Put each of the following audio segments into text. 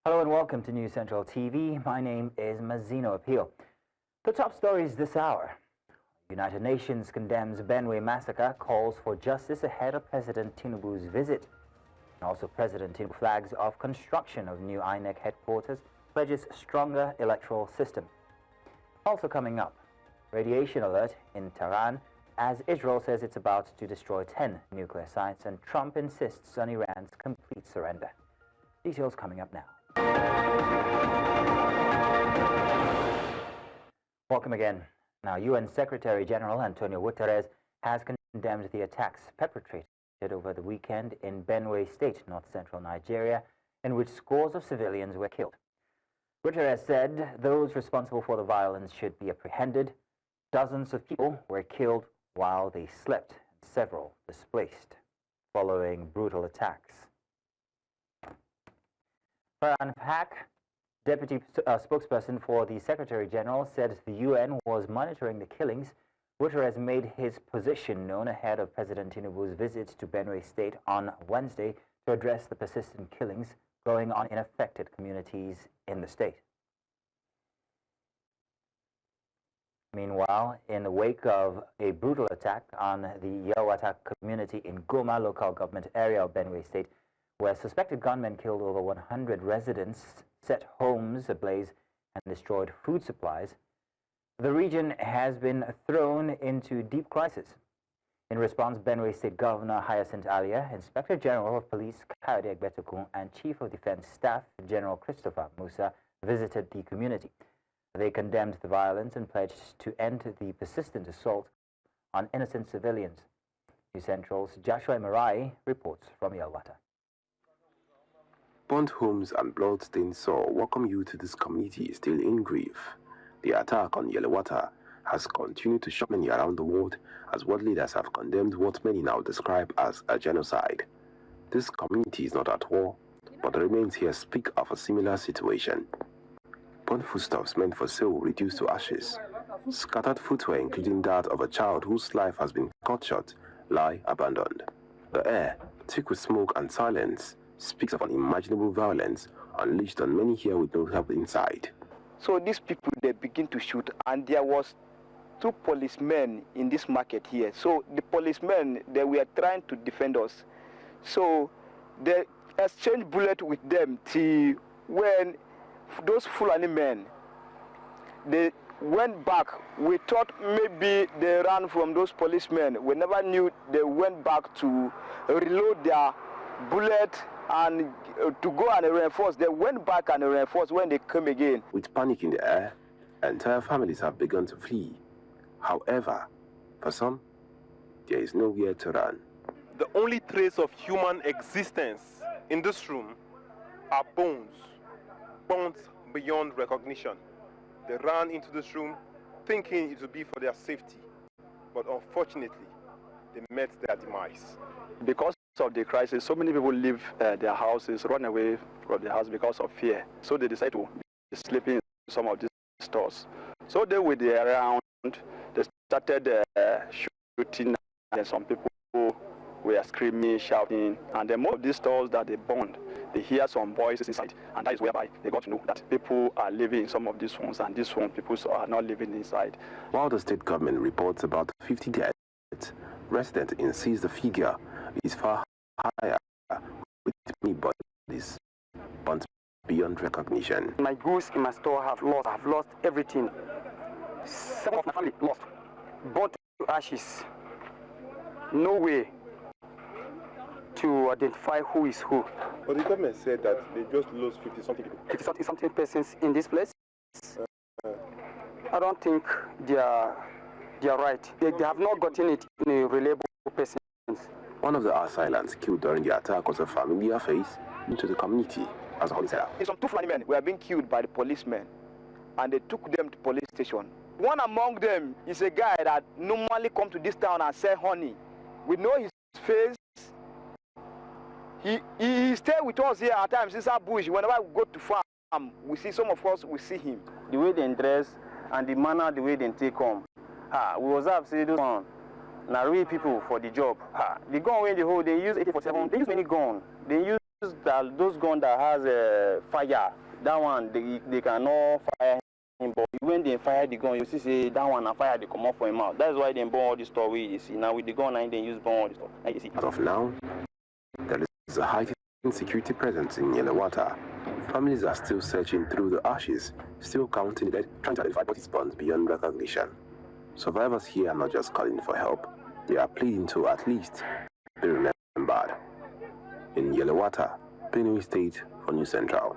Hello and welcome to News Central TV. My name is Mazino Appeal. The top stories this hour. United Nations condemns Benue Massacre, calls for justice ahead of President Tinubu's visit. And also President Tinubu flags off construction of new INEC headquarters, pledges stronger electoral system. Also coming up, radiation alert in Tehran as Israel says it's about to destroy 10 nuclear sites and Trump insists on Iran's complete surrender. Details coming up now. Welcome again. Now, UN Secretary-General António Guterres has condemned the attacks perpetrated over the weekend in Benue State, north-central Nigeria, in which scores of civilians were killed. Guterres said those responsible for the violence should be apprehended. Dozens of people were killed while they slept, and several displaced following brutal attacks. Farhan Haq, deputy spokesperson for the Secretary-General, said the UN was monitoring the killings. Guterres made his position known ahead of President Tinubu's visit to Benue State on Wednesday to address the persistent killings going on in affected communities in the state. Meanwhile, in the wake of a brutal attack on the Yelwata community in Goma local government area of Benue State, where suspected gunmen killed over 100 residents, set homes ablaze, and destroyed food supplies, the region has been thrown into deep crisis. In response, Benue State Governor Hyacinth Alia, Inspector General of Police Kayode Egbetokun, and Chief of Defense Staff General Musa visited the community. They condemned the violence and pledged to end the persistent assault on innocent civilians. News Central's Joshua Imarayi reports from Yelwata. Burnt homes and blood-stained soil welcome you to this community still in grief. The attack on Yelwata has continued to shock many around the world as world leaders have condemned what many now describe as a genocide. This community is not at war, but the remains here speak of a similar situation. Burnt foodstuffs meant for sale reduced to ashes. Scattered footwear, including that of a child whose life has been cut short, lie abandoned. The air, thick with smoke and silence, speaks of unimaginable violence unleashed on many here with no help inside. So these people, they begin to shoot, and there was 2 policemen in this market here. So the policemen, they were trying to defend us. So they exchanged bullets with them till when those Fulani men, they went back. We thought maybe they ran from those policemen. We never knew they went back to reload their bullet and to go and reinforce. They went back and reinforced when they came again. With panic in the air, entire families have begun to flee. However, for some, there is nowhere to run. The only trace of human existence in this room are bones beyond recognition. They ran into this room thinking it would be for their safety, but unfortunately, they met their demise. Because of the crisis, so many people leave their houses, run away from their house because of fear. So they decide to be sleeping in some of these stores. So they were there around, they started shooting, and some people were screaming, shouting, and then most of these stores that they burned, they hear some voices inside, and that is whereby they got to know that people are living in some of these ones, and these ones people are not living inside. While the state government reports about 50 deaths, residents insist the figure is far higher, with many bodies burnt beyond recognition. My goods in my store have lost everything. Some of my family lost, burnt to ashes. No way to identify who is who. But the government said that they just lost 50-something people. 50-something persons in this place. I don't think they are right. They have not gotten it in a reliable persons. One of the assailants killed during the attack was a familiar face into the community as a holy seller. Some 2 Fulani men were being killed by the policemen, and they took them to police station. One among them is a guy that normally comes to this town and sell honey. We know his face. He stay with us here at times inside bush. Whenever we go to farm, we see some of us, we see him. The way they dress and the manner, the way they take home. We was up say those one. Now real people for the job. The gun when they hold, they use AK-47. They use many guns. They use that that those guns that has fire, that one they cannot fire him. But when they fire the gun, you see say that one and fire they come off for him out. That's why they burn all the stuff we you see. Now with the gun and they use burn all the stuff. Like you see. As of now, there is a heightened security presence in Yelwata. Families are still searching through the ashes, still counting the dead, trying to identify participants beyond recognition. Survivors here are not just calling for help, they are pleading to at least be remembered. In Yelwata, Benue State, for News Central,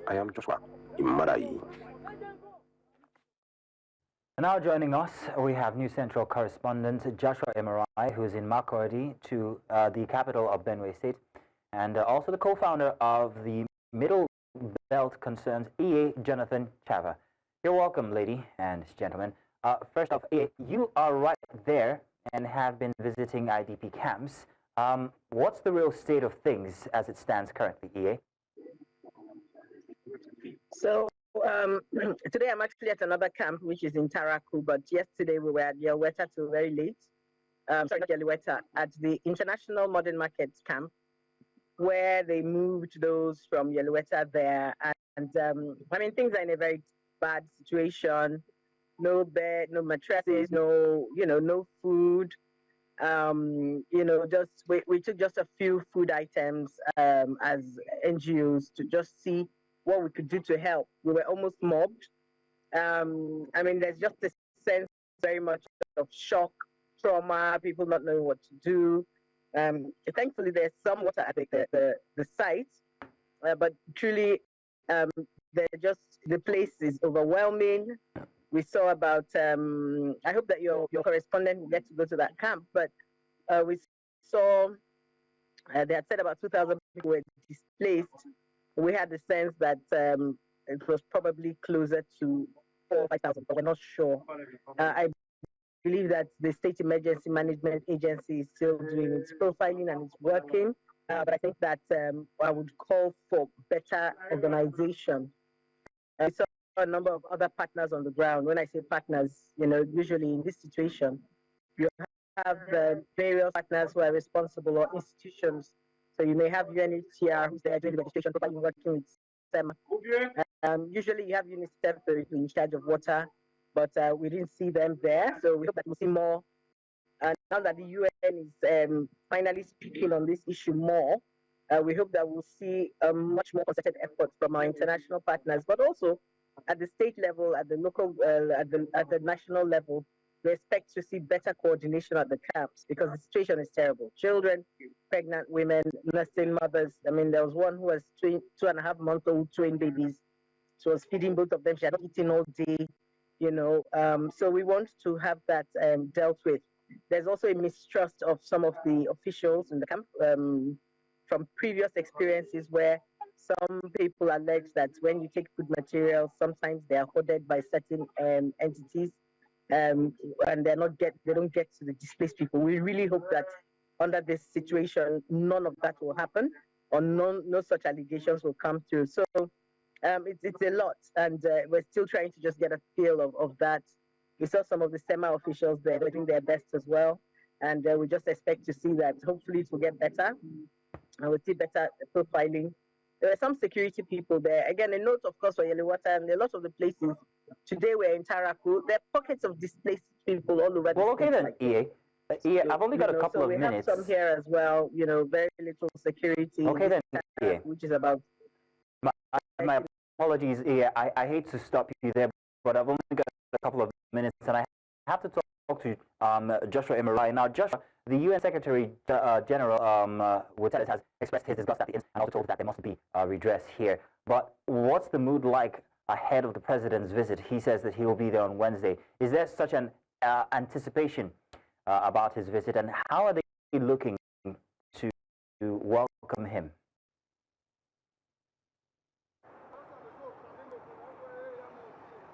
I am Joshua Imarayi. Now joining us, we have News Central correspondent Joshua Imarayi, who is in Makurdi, to the capital of Benue State, and also the co-founder of the Middle Belt Concerns, EA Jonatha-Chaver. You're welcome, lady and gentlemen. First off, EA, you are right there and have been visiting IDP camps. What's the real state of things as it stands currently, EA? So today I'm actually at another camp, which is in Taraku, but yesterday we were at Yelwata till very late. Sorry, not Yelwata, at the International Modern Markets camp, where they moved those from Yelwata there. And I mean, things are in a very bad situation. No bed, no mattresses, no, no food. Just we took just a few food items as NGOs to just see what we could do to help. We were almost mobbed. I mean, there's just a sense very much of shock, trauma, people not knowing what to do. Thankfully, there's some water at the site, but truly, the place is overwhelming. We saw about, I hope that your correspondent will get to go to that camp, but we saw, they had said about 2,000 people were displaced. We had the sense that it was probably closer to 4,000 or 5,000, but we're not sure. I believe that the State Emergency Management Agency is still doing its profiling and it's working, but I think that I would call for better organization. I saw a number of other partners on the ground. When I say partners, usually in this situation, you have various partners who are responsible or institutions. So you may have UNHCR who's there doing the registration, providing working with SEMA. Usually you have UNICEF in charge of water, but we didn't see them there. So we hope that we'll see more. And now that the UN is finally speaking on this issue more, we hope that we'll see a much more concerted effort from our international partners, but also at the state level, at the local, at the national level. We expect to see better coordination at the camps because the situation is terrible. Children, pregnant women, nursing mothers. I mean, there was one who was 2.5-month-old twin babies. She was feeding both of them. She had not eaten all day, So we want to have that dealt with. There's also a mistrust of some of the officials in the camp from previous experiences where some people allege that when you take food materials, sometimes they are hoarded by certain entities. And they don't get to the displaced people. We really hope that under this situation, none of that will happen, or no such allegations will come through. So it's a lot, and we're still trying to just get a feel of that. We saw some of the SEMA officials there doing their best as well, and we just expect to see that hopefully it will get better, and we'll see better profiling. There are some security people there. Again, a note, of course, for Yelwata and a lot of the places. Today we're in Taraku. There are pockets of displaced people all over. Well, okay then, EA. EA, I've only got a couple of minutes. We have some here as well. Very little security. Okay then, EA. Which is about. My apologies, EA. I hate to stop you there, but I've only got a couple of minutes, and I have to talk to Joshua Imarayi. Now, Joshua, the UN Secretary-General Guterres has expressed his disgust at the incident and also told that there must be redress here. But what's the mood like ahead of the president's visit? He says that he will be there on Wednesday. Is there such an anticipation about his visit, and how are they looking to welcome him?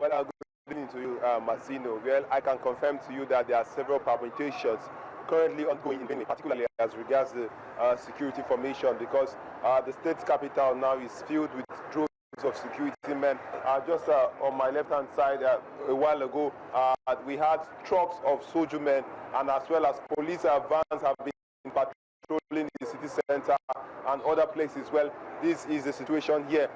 Well, good evening to you, Marcino. Well, I can confirm to you that there are several permutations currently ongoing in Benue, particularly as regards the security formation, because the state capital now is filled with droves of security men. Just on my left-hand side, a while ago, we had trucks of soldier men, and as well as police vans have been patrolling the city center and other places. Well, this is the situation here.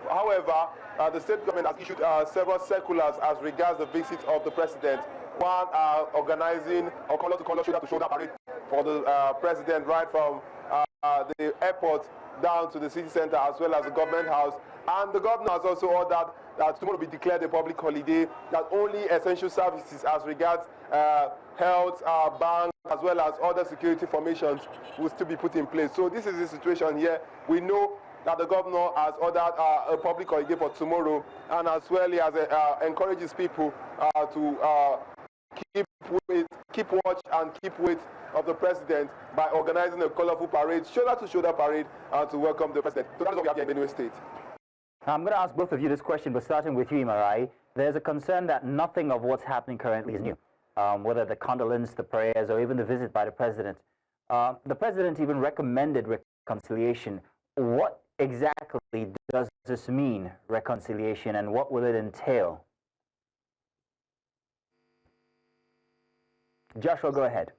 However, the state government has issued several circulars as regards the visit of the president. One, organizing a color-to-color, shoulder-to-shoulder parade for the president, right from the airport down to the city center, as well as the government house. And the governor has also ordered that tomorrow be declared a public holiday, that only essential services as regards health, bank, as well as other security formations will still be put in place. So this is the situation here. We know that the governor has ordered a public holiday for tomorrow, and as well he has encourages people to keep watch and keep weight of the president by organizing a colorful parade, shoulder-to-shoulder parade, to welcome the president. So that's what we have here in Benue State. I'm going to ask both of you this question, but starting with you, Imarayi. There's a concern that nothing of what's happening currently is new, whether the condolence, the prayers, or even the visit by the president. The president even recommended reconciliation. What exactly does this mean, reconciliation, and what will it entail? Joshua, go ahead.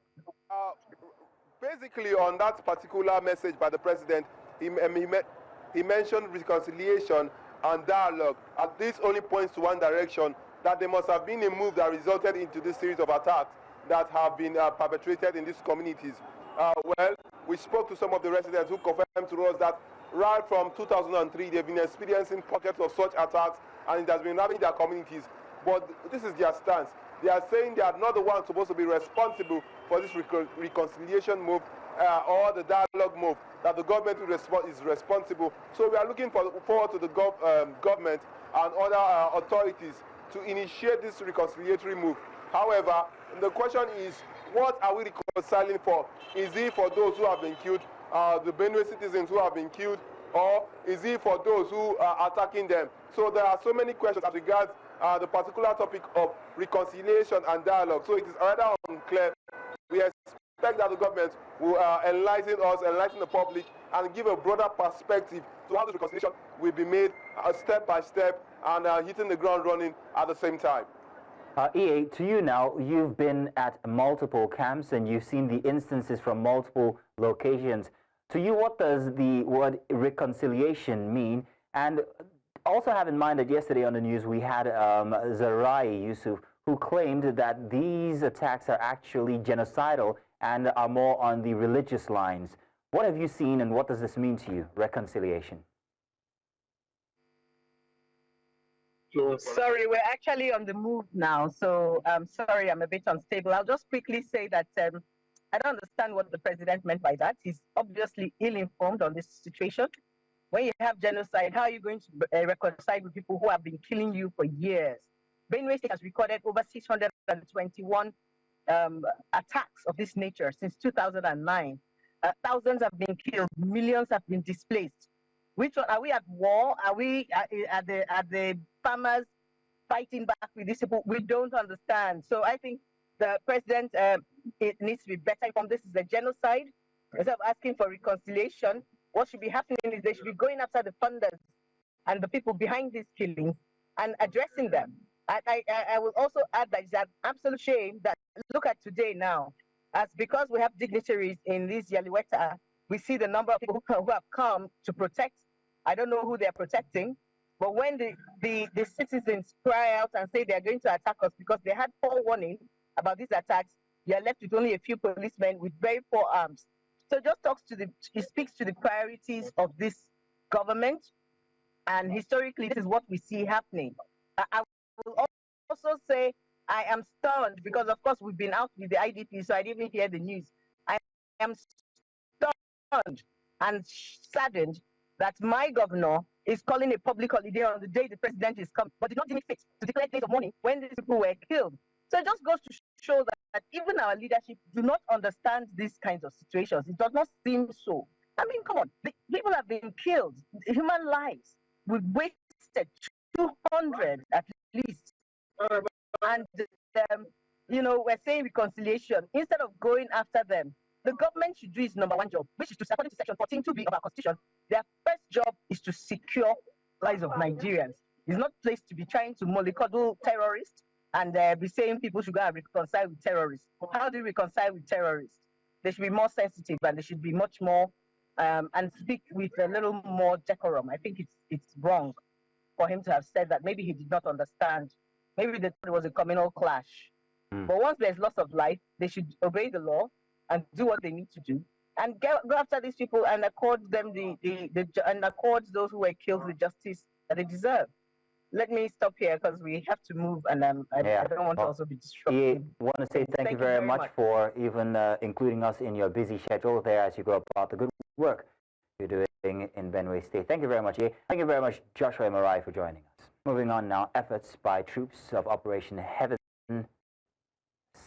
Basically, on that particular message by the president, he mentioned reconciliation and dialogue. And this only points to one direction, that there must have been a move that resulted into this series of attacks that have been perpetrated in these communities. Well, we spoke to some of the residents who confirmed to us that right from 2003, they've been experiencing pockets of such attacks, and it has been ravaging their communities. But this is their stance. They are saying they are not the ones supposed to be responsible for this reconciliation move or the dialogue move, that the government is responsible. So we are looking forward to the government and other authorities to initiate this reconciliatory move. However, the question is, what are we reconciling for? Is it for those who have been killed, the Benue citizens who have been killed, or is it for those who are attacking them? So there are so many questions as regards the particular topic of reconciliation and dialogue. So it is rather unclear. We expect that the government will enlighten us, enlighten the public, and give a broader perspective to how this reconciliation will be made step by step and hitting the ground running at the same time. EA, to you now, you've been at multiple camps and you've seen the instances from multiple locations. To you, what does the word reconciliation mean? And also have in mind that yesterday on the news we had Zarai Yusuf, who claimed that these attacks are actually genocidal and are more on the religious lines. What have you seen and what does this mean to you, reconciliation? Sorry, we're actually on the move now, so I'm sorry, I'm a bit unstable. I'll just quickly say that I don't understand what the president meant by that. He's obviously ill-informed on this situation. When you have genocide, how are you going to reconcile with people who have been killing you for years? Benue State has recorded over 621 attacks of this nature since 2009. Thousands have been killed, millions have been displaced. Which one, are we at war? Are we at the farmers fighting back with these people? We don't understand. So I think the president it needs to be better informed. This is a genocide. Instead of asking for reconciliation, what should be happening is they should be going after the funders and the people behind these killings and addressing them. I will also add that it's an absolute shame that look at today now, as because we have dignitaries in this Yelwata, we see the number of people who have come to protect. I don't know who they're protecting, but when the citizens cry out and say they're going to attack us because they had forewarning about these attacks, you're left with only a few policemen with very poor arms. So it just speaks to the priorities of this government, and historically this is what we see happening. I will also say I am stunned because of course we've been out with the IDP, so I didn't even hear the news. I am stunned and saddened that my governor is calling a public holiday on the day the president is coming, but did not deem it fit to declare days of mourning when these people were killed. So it just goes to show that even our leadership do not understand these kinds of situations. It does not seem so. I mean, come on, people have been killed, human lives. We've wasted 200 at least. And, we're saying reconciliation. Instead of going after them, the government should do its number one job, which is to, according to Section 14(2)(b) of our Constitution, their first job is to secure lives of Nigerians. It's not placed to be trying to mollycoddle terrorists and be saying people should go and reconcile with terrorists. How do you reconcile with terrorists? they should be more sensitive and they should be much more and speak with a little more decorum. I think it's wrong for him to have said that. Maybe he did not understand. Maybe they thought it was a communal clash. But once there's loss of life, they should obey the law and do what they need to do and go after these people and accord them and accord those who were killed the justice that they deserve. Let me stop here because we have to move, and I don't want to also be disruptive. I want to say thank you very much for even including us in your busy schedule there as you go about the good work you're doing in Benue State. Thank you very much. Thank you very much, Joshua Imarayi, for joining us. Moving on now, efforts by troops of Operation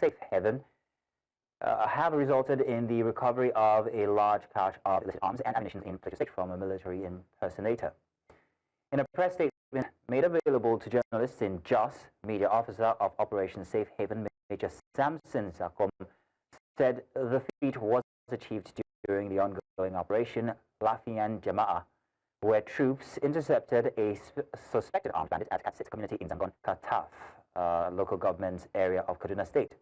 Safe Haven have resulted in the recovery of a large cache of illicit arms and ammunition in Plateau State from a military impersonator. In a press statement made available to journalists in Jos, media officer of Operation Safe Haven, Major Samson Sakom, said the feat was achieved during the ongoing Operation Lafian Jama'a, where troops intercepted a suspected armed bandit at Cat community in Zangon Kataf, local government area of Kaduna State.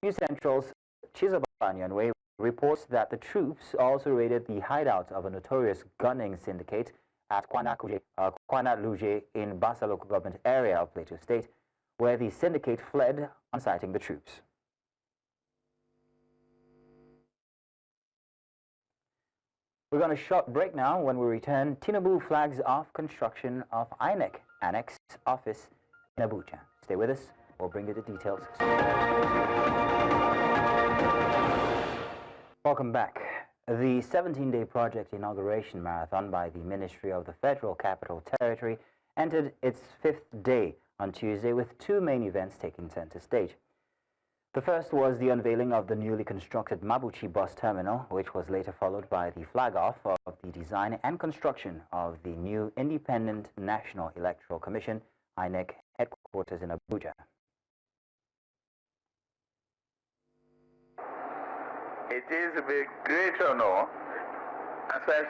News Central's Chizobanyanwe reports that the troops also raided the hideout of a notorious gunning syndicate at Kwana Luje in Basa local government area of Plateau State, where the syndicate fled on sighting the troops. We're going to short break now. When we return, Tinubu flags off construction of INEC Annex Office in Abuja. Stay with us. We'll bring you the details. Welcome back. The 17-day project inauguration marathon by the Ministry of the Federal Capital Territory entered its 5th day on Tuesday with 2 main events taking center stage. The first was the unveiling of the newly constructed Mabuchi bus terminal, which was later followed by the flag-off of the design and construction of the new Independent National Electoral Commission, INEC, headquarters in Abuja. It is with great honor and sense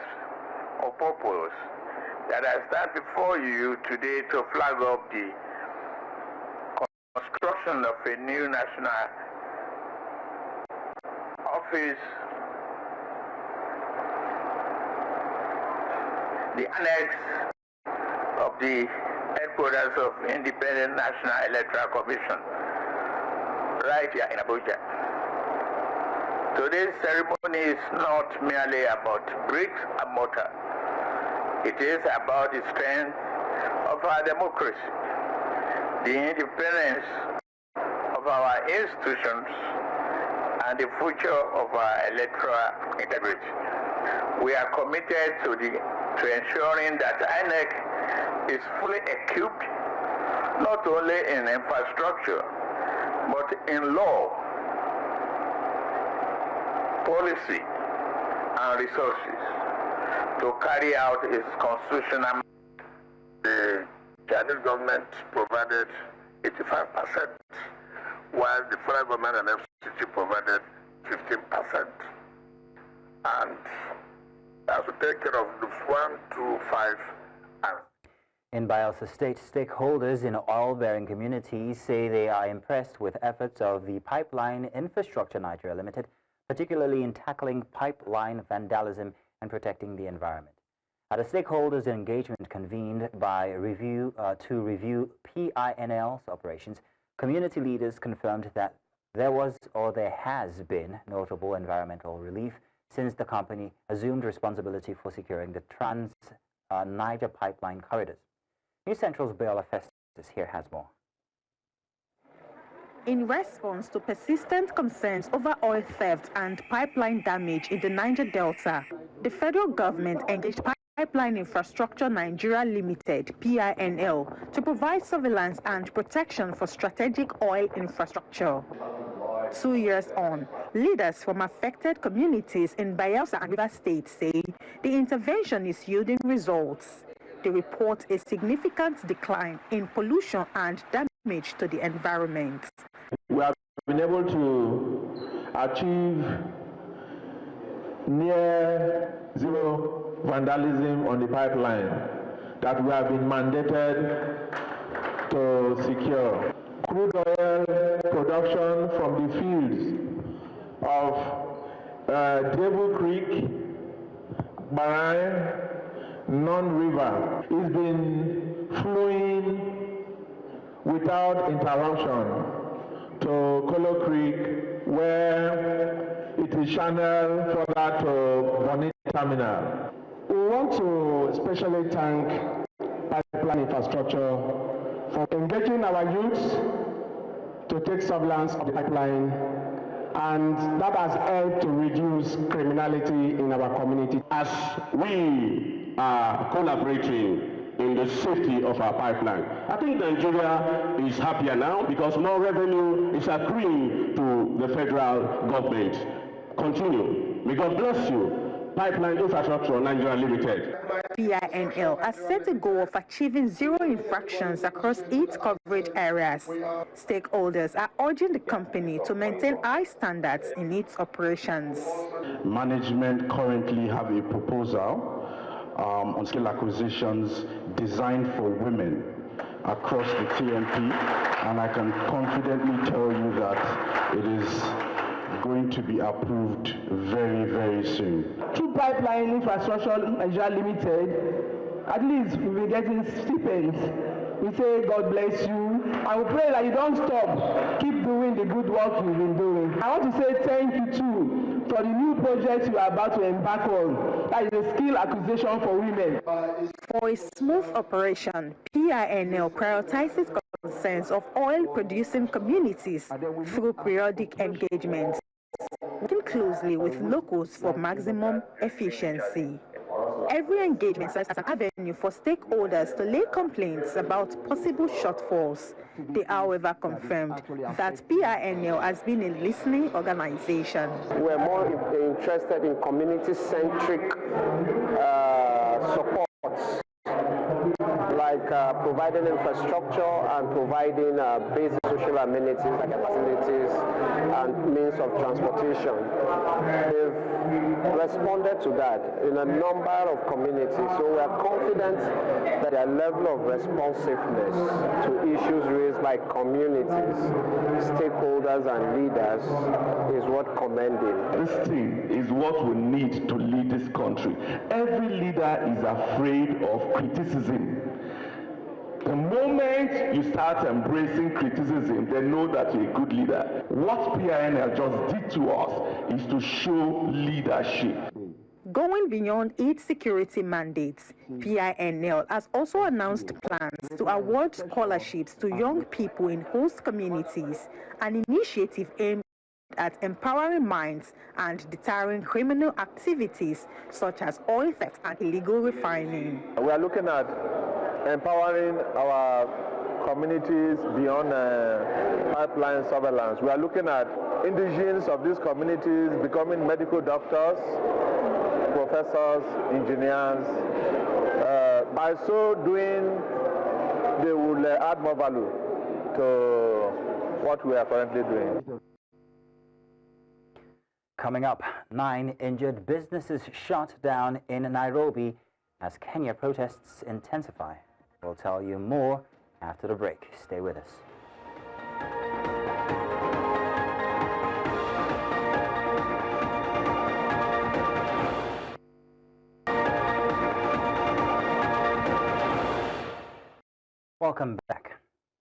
of purpose that I stand before you today to flag up the construction of a new national office, the annex of the headquarters of Independent National Electoral Commission, right here in Abuja. Today's ceremony is not merely about bricks and mortar. It is about the strength of our democracy, the independence of our institutions, and the future of our electoral integrity. We are committed to ensuring that INEC is fully equipped, not only in infrastructure, but in law, policy, and resources to carry out its constitutional. The Chinese government provided 85%, while the federal government and FCT provided 15%. And as to take care of groups 1, 2, 5, and in Bayelsa State, stakeholders in oil-bearing communities say they are impressed with efforts of the Pipeline Infrastructure Nigeria Limited, particularly in tackling pipeline vandalism and protecting the environment. At a stakeholders engagement convened by to review PINL's operations, community leaders confirmed that there was or there has been notable environmental relief since the company assumed responsibility for securing the Trans-Niger pipeline corridors. News Central's Biola Festus here has more. In response to persistent concerns over oil theft and pipeline damage in the Niger Delta, the federal government engaged Pipeline Infrastructure Nigeria Limited, PINL, to provide surveillance and protection for strategic oil infrastructure. 2 years on, leaders from affected communities in Bayelsa and River State say the intervention is yielding results. They report a significant decline in pollution and damage to the environment. We have been able to achieve near zero vandalism on the pipeline that we have been mandated to secure. Crude oil production from the fields of Devil Creek, Barai, Non-River is been flowing without interruption to Kolo Creek, where it is channeled further to Bonny Terminal. We want to especially thank Pipeline Infrastructure for engaging our youths to take surveillance of the pipeline, and that has helped to reduce criminality in our community. As we are collaborating in the safety of our pipeline, I think Nigeria is happier now because more revenue is accruing to the federal government. Continue. May God bless you. Pipeline Infrastructure Nigeria Limited. PINL has set a goal of achieving zero infractions across its coverage areas. Stakeholders are urging the company to maintain high standards in its operations. Management currently have a proposal on skill acquisitions designed for women across the TMP, and I can confidently tell you that it is going to be approved very, very soon. Through Pipeline Infrastructure Nigeria Limited, at least we've been getting stipends. We say God bless you, and we pray that you don't stop. Keep doing the good work you've been doing. I want to say thank you too for the new project you are about to embark on. That is a skill acquisition for women. For a smooth operation, PINL prioritizes concerns of oil-producing communities through periodic engagements, working closely with locals for maximum efficiency. Every engagement serves as an avenue for stakeholders to lay complaints about possible shortfalls. They, however, confirmed that PINL has been a listening organization. We're more interested in community-centric supports, like providing infrastructure and providing basic social amenities like facilities and means of transportation. They've responded to that in a number of communities, so we are confident that their level of responsiveness to issues raised by communities, stakeholders and leaders is what commending. This thing is what we need to lead this country. Every leader is afraid of criticism. The moment you start embracing criticism, they know that you're a good leader. What PINL just did to us is to show leadership. Going beyond its security mandates, PINL has also announced plans to award scholarships to young people in host communities, an initiative aimed at empowering minds and deterring criminal activities such as oil theft and illegal refining. We are looking at empowering our communities beyond pipeline surveillance. We are looking at indigenes of these communities becoming medical doctors, professors, engineers. By so doing, they will add more value to what we are currently doing. Coming up, 9 injured, businesses shut down in Nairobi as Kenya protests intensify. We'll tell you more after the break. Stay with us. Welcome back.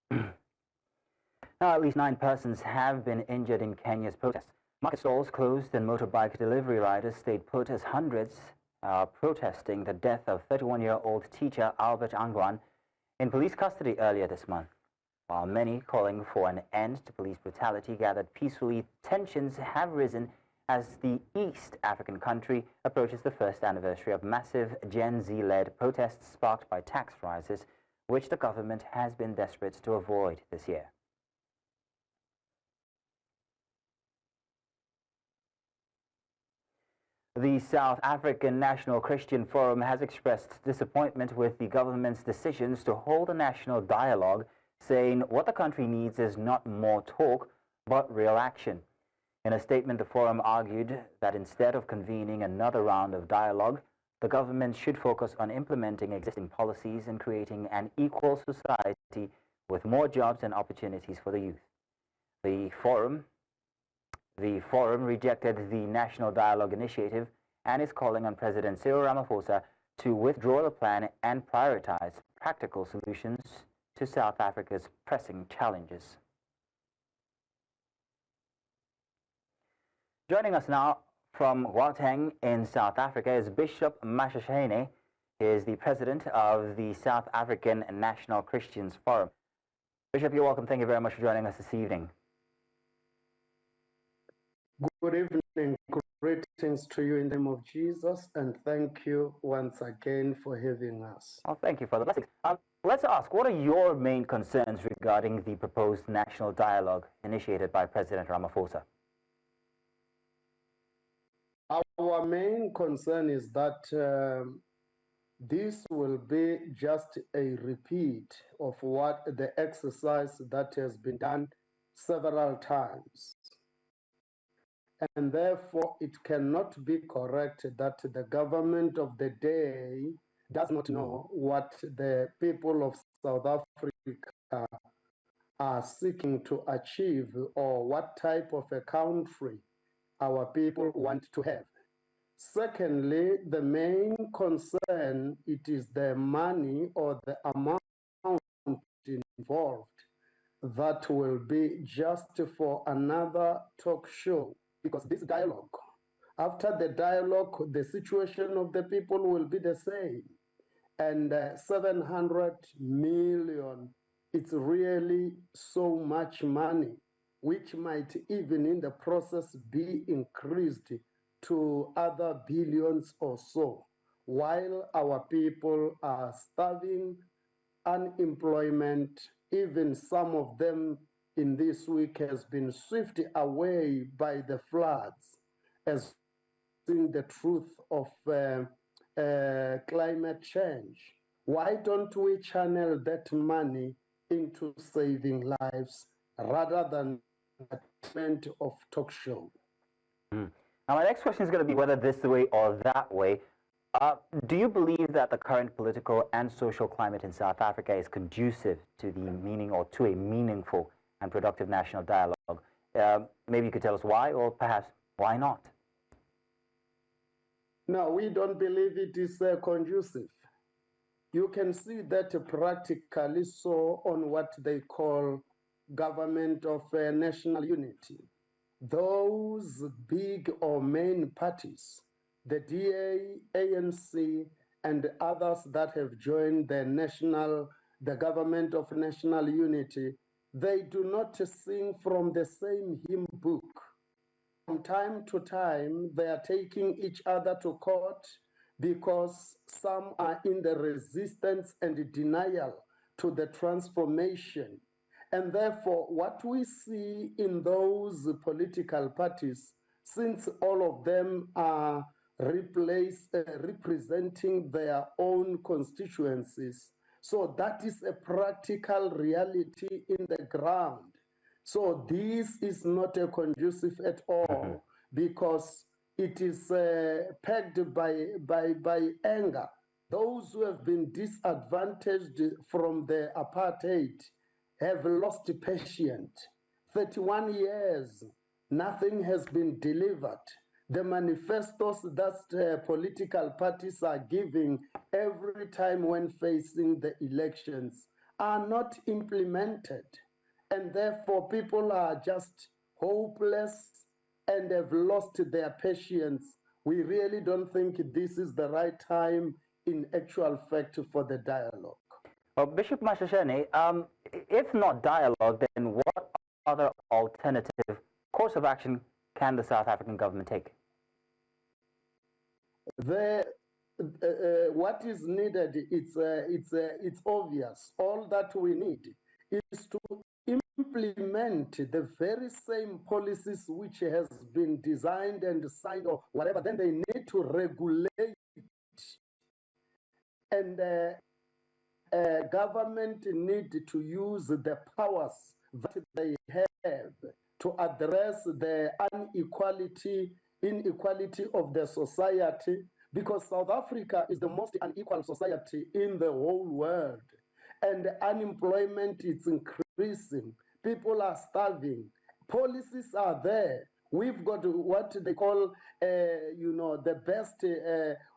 Now, at least 9 persons have been injured in Kenya's protests. Market stalls closed and motorbike delivery riders stayed put as hundreds are protesting the death of 31-year-old teacher Albert Angwan in police custody earlier this month. While many calling for an end to police brutality gathered peacefully, tensions have risen as the East African country approaches the first anniversary of massive Gen Z-led protests sparked by tax rises, which the government has been desperate to avoid this year. The South African National Christian Forum has expressed disappointment with the government's decisions to hold a national dialogue, saying what the country needs is not more talk, but real action. In a statement, the forum argued that instead of convening another round of dialogue, the government should focus on implementing existing policies and creating an equal society with more jobs and opportunities for the youth. The forum The forum rejected the National Dialogue Initiative and is calling on President Cyril Ramaphosa to withdraw the plan and prioritize practical solutions to South Africa's pressing challenges. Joining us now from Gauteng in South Africa is Bishop Mashashane. He is the president of the South African National Christians Forum. Bishop, you're welcome. Thank you very much for joining us this evening. Good evening. Greetings to you in the name of Jesus, and thank you once again for having us. Oh, thank you for the blessings. Let's ask, what are your main concerns regarding the proposed national dialogue initiated by President Ramaphosa? Our main concern is that this will be just a repeat of what the exercise that has been done several times. And therefore, it cannot be correct that the government of the day does not know what the people of South Africa are seeking to achieve or what type of a country our people want to have. Secondly, the main concern, it is the money or the amount involved that will be just for another talk show. Because this dialogue, after the dialogue, the situation of the people will be the same. And 700 million, it's really so much money, which might even in the process be increased to other billions or so, while our people are starving, unemployment, even some of them in this week has been swept away by the floods, as in the truth of climate change. Why don't we channel that money into saving lives rather than attachment of talk show? Now, my next question is going to be whether this way or that way. Do you believe that the current political and social climate in South Africa is conducive to the meaning or to a meaningful and productive national dialogue? Maybe you could tell us why, or perhaps why not? No, we don't believe it is conducive. You can see that practically so on what they call government of national unity. Those big or main parties, the DA, ANC, and others that have joined the government of national unity, they do not sing from the same hymn book. From time to time, they are taking each other to court because some are in the resistance and denial to the transformation. And therefore, what we see in those political parties, since all of them are representing their own constituencies, so that is a practical reality in the ground. So this is not a conducive at all, because it is pegged by anger. Those who have been disadvantaged from the apartheid have lost patience. 31 years, nothing has been delivered. The manifestos that political parties are giving every time when facing the elections are not implemented. And therefore, people are just hopeless and have lost their patience. We really don't think this is the right time, in actual fact, for the dialogue. Well, Bishop Mashashane, if not dialogue, then what other alternative course of action can the South African government take? What is needed, it's obvious. All that we need is to implement the very same policies which has been designed and signed or whatever. Then they need to regulate, and government need to use the powers that they have to address the inequality of the society, because South Africa is the most unequal society in the whole world, and unemployment is increasing. People are starving. Policies are there We've got what they call, the best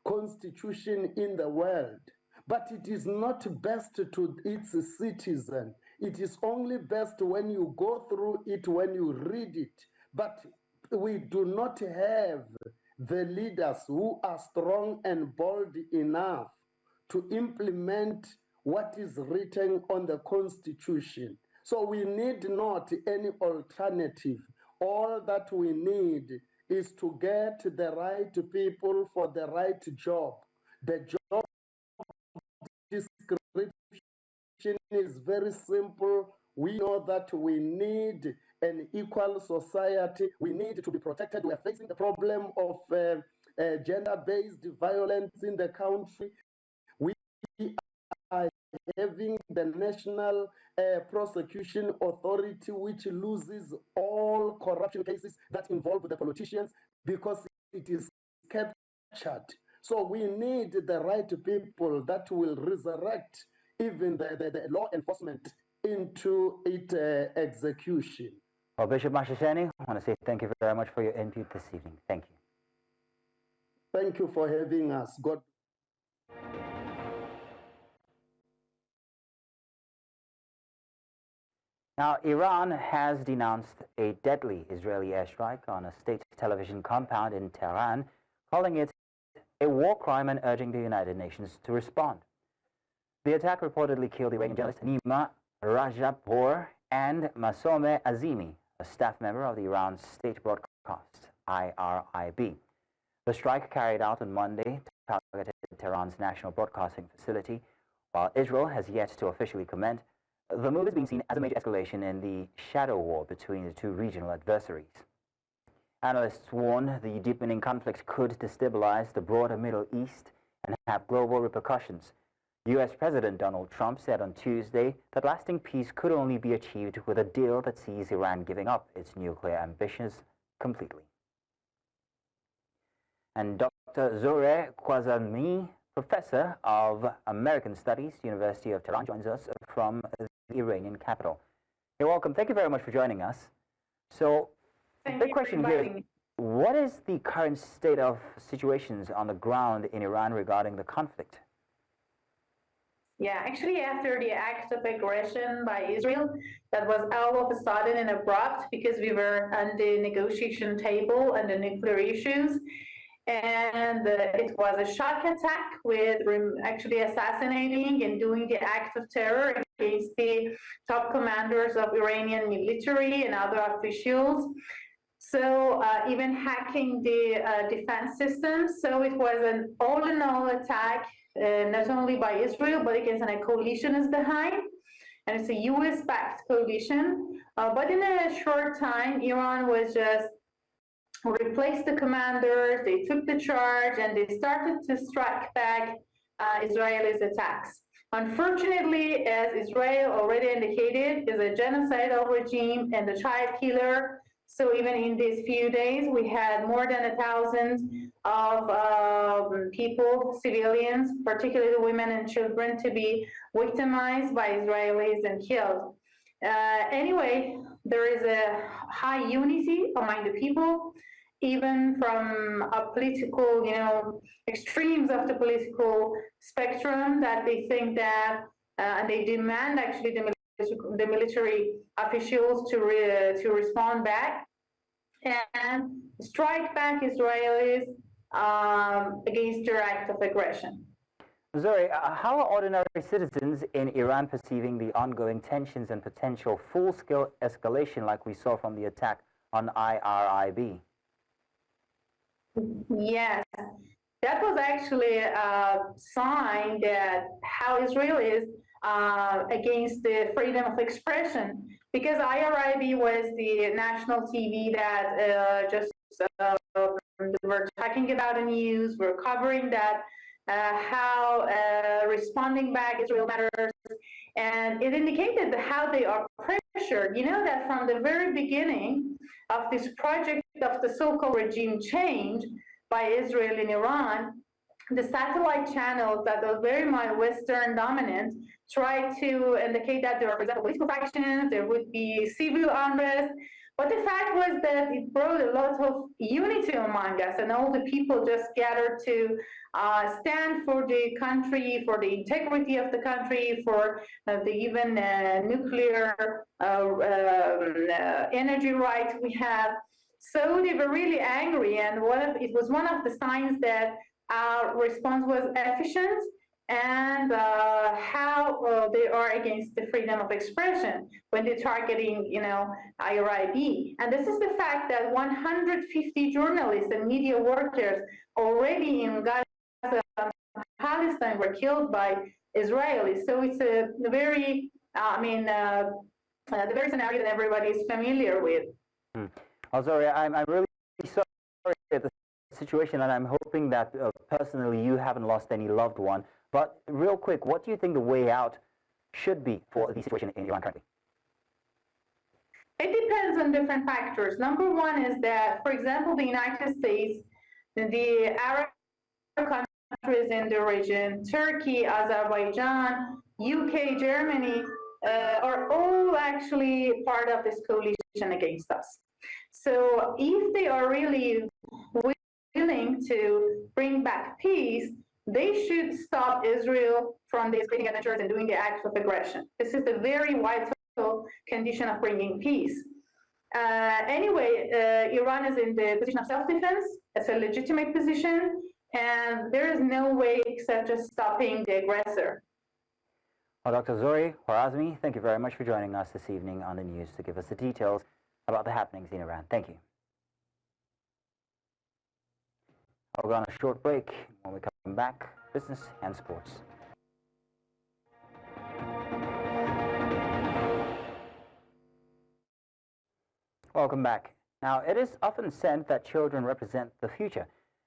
constitution in the world. But it is not best to its citizen. It is only best when you go through it, when you read it. But we do not have the leaders who are strong and bold enough to implement what is written on the Constitution. So we need not any alternative. All that we need is to get the right people for the right job. The job description is very simple. We know that we need an equal society. We need to be protected. We are facing the problem of gender-based violence in the country. We are having the National Prosecution Authority, which loses all corruption cases that involve the politicians because it is captured. So we need the right people that will resurrect even the law enforcement into its execution. Well, Bishop Mashasheni, I want to say thank you very much for your input this evening. Thank you. Thank you for having us. God. Now, Iran has denounced a deadly Israeli airstrike on a state television compound in Tehran, calling it a war crime and urging the United Nations to respond. The attack reportedly killed Iranian journalist Nima Rajapour and Masome Azimi, a staff member of the Iran state broadcast, IRIB. The strike carried out on Monday targeted Tehran's national broadcasting facility. While Israel has yet to officially comment, the move is being seen as a major escalation in the shadow war between the two regional adversaries. Analysts warn the deepening conflict could destabilize the broader Middle East and have global repercussions. U.S. President Donald Trump said on Tuesday that lasting peace could only be achieved with a deal that sees Iran giving up its nuclear ambitions completely. And Dr. Zohreh Khwarizmi, professor of American Studies, University of Tehran, joins us from the Iranian capital. You're welcome. Thank you very much for joining us. So, the big question here is, what is the current state of situations on the ground in Iran regarding the conflict? Yeah, actually, after the act of aggression by Israel, that was all of a sudden and abrupt because we were on the negotiation table and the nuclear issues. And it was a shock attack with actually assassinating and doing the act of terror against the top commanders of Iranian military and other officials. So even hacking the defense systems. So it was an all-in-all attack, not only by Israel, but against a coalition is behind. And it's a US-backed coalition. But in a short time, Iran was just replaced the commanders, they took the charge, and they started to strike back Israel's attacks. Unfortunately, as Israel already indicated, is a genocidal regime and a child killer. So even in these few days, we had more than 1,000 of people, civilians, particularly women and children, to be victimized by Israelis and killed. Anyway, there is a high unity among the people, even from a political, extremes of the political spectrum, that they think that, and they demand actually the military officials to respond back and strike back Israelis against their act of aggression. Zohreh, how are ordinary citizens in Iran perceiving the ongoing tensions and potential full-scale escalation like we saw from the attack on IRIB? Yes, that was actually a sign that how Israel is against the freedom of expression, because IRIB was the national TV that we're talking about the news, we're covering that, how responding back Israel matters, and it indicated how they are pressured. You know that from the very beginning of this project of the so-called regime change by Israel in Iran, the satellite channels that are very much Western dominant try to indicate that there are, for example, political factions, there would be civil unrest, But the fact was that it brought a lot of unity among us, and all the people just gathered to stand for the country, for the integrity of the country, for the even nuclear energy rights we have. So they were really angry, and it was one of the signs that our response was efficient, and how they are against the freedom of expression when they're targeting, IRIB. And this is the fact that 150 journalists and media workers already in Gaza, Palestine, were killed by Israelis. So it's a very, the very scenario that everybody is familiar with. Oh, sorry, I'm really sorry at the situation, and I'm hoping that personally you haven't lost any loved one. But real quick, what do you think the way out should be for the situation in Iran currently? It depends on different factors. Number one is that, for example, the United States, the Arab countries in the region, Turkey, Azerbaijan, UK, Germany, are all actually part of this coalition against us. So if they are really willing to bring back peace, they should stop Israel from these creating adventures and doing the acts of aggression. This is the very vital condition of bringing peace. Anyway, Iran is in the position of self-defense. It's a legitimate position, and there is no way except just stopping the aggressor. Well, Dr. Zori Khwarazmi, thank you very much for joining us this evening on the news to give us the details about the happenings in Iran. Thank you. I'll go on a short break. When we come back, business and sports. Welcome back. Now, it is often said that children represent the future,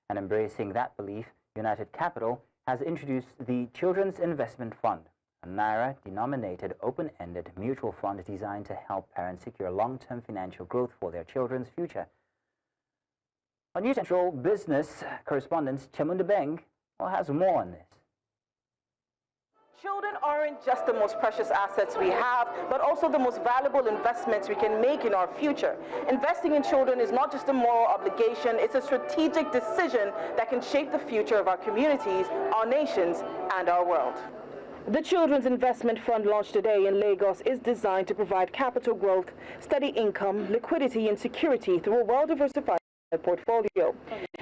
and embracing that belief, United Capital has introduced the Children's Investment Fund, a Naira-denominated open-ended mutual fund designed to help parents secure long-term financial growth for their children's future. Our News Central business correspondent Chamunda Beng has more on this. Children aren't just the most precious assets we have, but also the most valuable investments we can make in our future. Investing in children is not just a moral obligation, it's a strategic decision that can shape the future of our communities, our nations, and our world. The Children's Investment Fund launched today in Lagos is designed to provide capital growth, steady income, liquidity, and security through a well-diversified portfolio.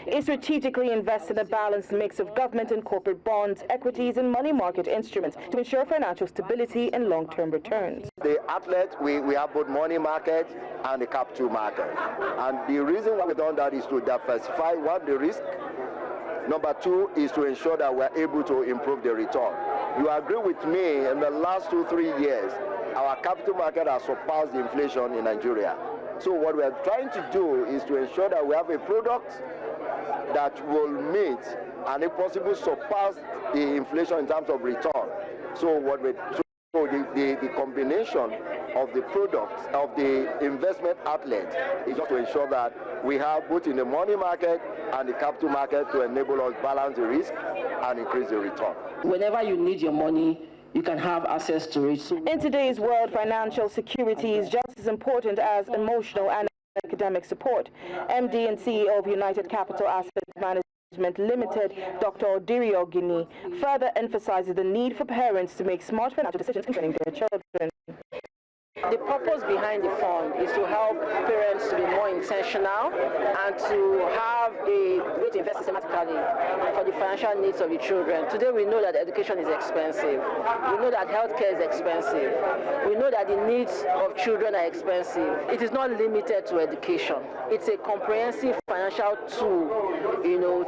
It strategically invests in a balanced mix of government and corporate bonds, equities, and money market instruments to ensure financial stability and long-term returns. The outlet, we have both money market and the capital market. And the reason why we've done that is to diversify, one, the risk. Number two is to ensure that we're able to improve the return. You agree with me, in the last 2-3 years, our capital market has surpassed the inflation in Nigeria. So what we're trying to do is to ensure that we have a product that will meet and if possible surpass the inflation in terms of return. So the combination of the products of the investment outlet is just to ensure that we have both in the money market and the capital market to enable us balance the risk and increase the return. Whenever you need your money, you can have access to it. In today's world, financial security is just as important as emotional and academic support. MD and CEO of United Capital Asset Management Limited, Dr. Odiri Ogini, further emphasizes the need for parents to make smart financial decisions concerning their children. The purpose behind the fund is to help parents to be more intentional and to have a way to invest systematically for the financial needs of the children. Today we know that education is expensive. We know that healthcare is expensive. We know that the needs of children are expensive. It is not limited to education. It's a comprehensive financial tool,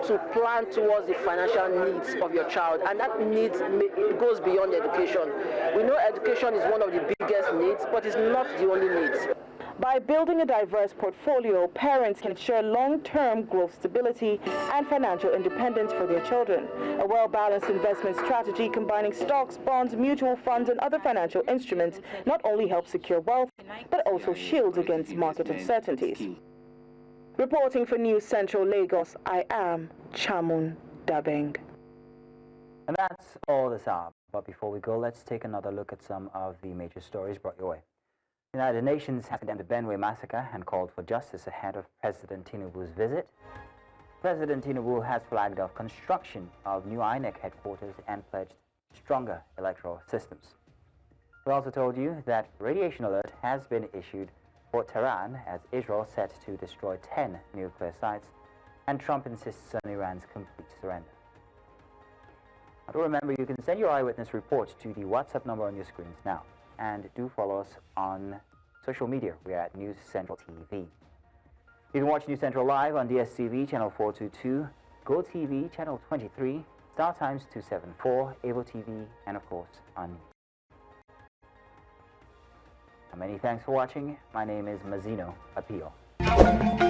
to plan towards the financial needs of your child. And that needs, it goes beyond education. We know education is one of the biggest needs, but it's not the only needs. By building a diverse portfolio, parents can ensure long-term growth stability and financial independence for their children. A well-balanced investment strategy combining stocks, bonds, mutual funds, and other financial instruments not only helps secure wealth, but also shields against market uncertainties. Reporting for News Central Lagos, I am Chamun Dabeng. And that's all this hour. But before we go, let's take another look at some of the major stories brought your way. The United Nations has condemned the Benue Massacre and called for justice ahead of President Tinubu's visit. President Tinubu has flagged off construction of new INEC headquarters and pledged stronger electoral systems. We also told you that radiation alert has been issued for Tehran as Israel set to destroy 10 nuclear sites, and Trump insists on Iran's complete surrender. Now, to remember, you can send your eyewitness report to the WhatsApp number on your screens now. And do follow us on social media. We are at News Central TV. You can watch News Central live on DSTV channel 422, GoTV channel 23, Star Times 274, Avo TV, and of course on. Many thanks for watching. My name is Mazino Apio.